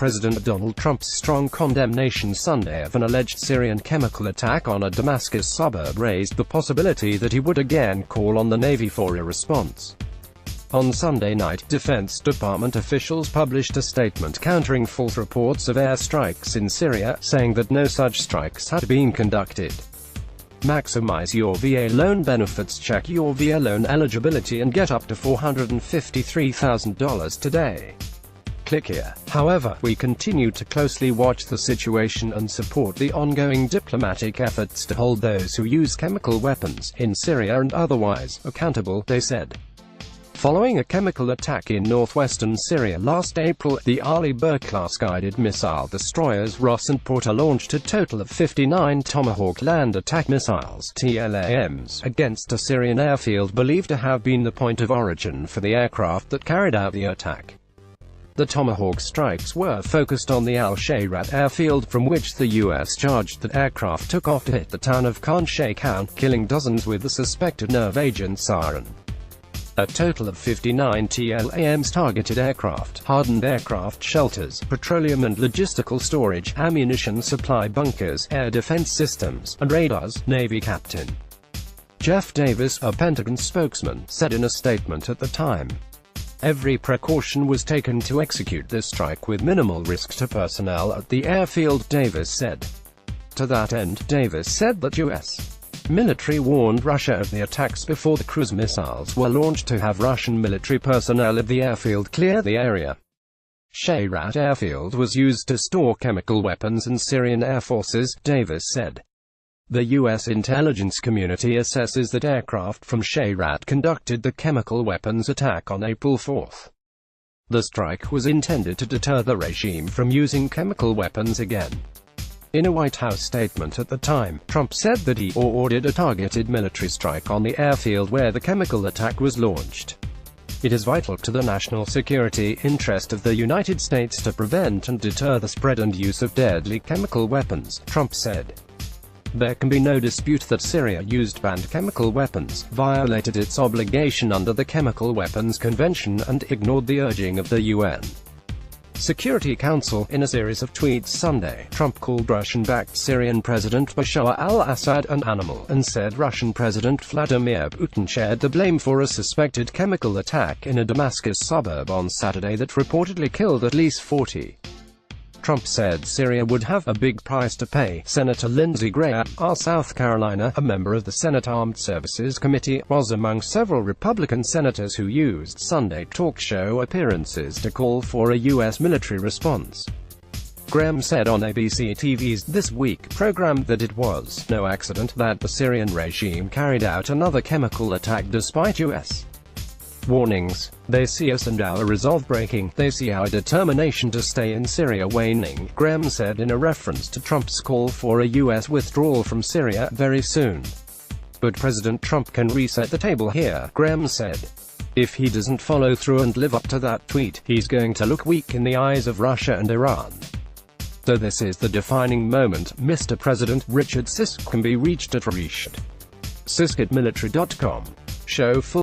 President Donald Trump's strong condemnation Sunday of an alleged Syrian chemical attack on a Damascus suburb raised the possibility that he would again call on the Navy for a response. On Sunday night, Defense Department officials published a statement countering false reports of airstrikes in Syria, saying that no such strikes had been conducted. Maximize your VA loan benefits. Check your VA loan eligibility and get up to $453,000 today. Click here. However, we continue to closely watch the situation and support the ongoing diplomatic efforts to hold those who use chemical weapons, in Syria and otherwise, accountable, they said. Following a chemical attack in northwestern Syria last April, the Ali Burr-class guided missile destroyers Ross and Porter launched a total of 59 Tomahawk land attack missiles (TLAMs) against a Syrian airfield believed to have been the point of origin for the aircraft that carried out the attack. The Tomahawk strikes were focused on the Al-Shayrat airfield, from which the U.S. charged that aircraft took off to hit the town of Khan Sheikhoun, killing dozens with the suspected nerve agent sarin. A total of 59 TLAMs targeted aircraft, hardened aircraft shelters, petroleum and logistical storage, ammunition supply bunkers, air defense systems, and radars, Navy Captain Jeff Davis, a Pentagon spokesman, said in a statement at the time. Every precaution was taken to execute this strike with minimal risk to personnel at the airfield, Davis said. To that end, Davis said that U.S. military warned Russia of the attacks before the cruise missiles were launched to have Russian military personnel at the airfield clear the area. Shayrat airfield was used to store chemical weapons and Syrian air forces, Davis said. The U.S. intelligence community assesses that aircraft from Shayrat conducted the chemical weapons attack on April 4. The strike was intended to deter the regime from using chemical weapons again. In a White House statement at the time, Trump said that he ordered a targeted military strike on the airfield where the chemical attack was launched. It is vital to the national security interest of the United States to prevent and deter the spread and use of deadly chemical weapons, Trump said. There can be no dispute that Syria used banned chemical weapons, violated its obligation under the Chemical Weapons Convention, and ignored the urging of the UN Security Council. In a series of tweets Sunday, Trump called Russian-backed Syrian President Bashar al-Assad an animal, and said Russian President Vladimir Putin shared the blame for a suspected chemical attack in a Damascus suburb on Saturday that reportedly killed at least 40. Trump said Syria would have a big price to pay. Senator Lindsey Graham, of South Carolina, a member of the Senate Armed Services Committee, was among several Republican senators who used Sunday talk show appearances to call for a U.S. military response. Graham said on ABC TV's This Week program that it was no accident that the Syrian regime carried out another chemical attack despite U.S. warnings. They see us and our resolve breaking. They see our determination to stay in Syria waning, Graham said in a reference to Trump's call for a U.S. withdrawal from Syria very soon. But President Trump can reset the table here, Graham said. If he doesn't follow through and live up to that tweet, he's going to look weak in the eyes of Russia and Iran. So this is the defining moment, Mr. President. Richard Sisk can be reached at Sisk@military.com. Show full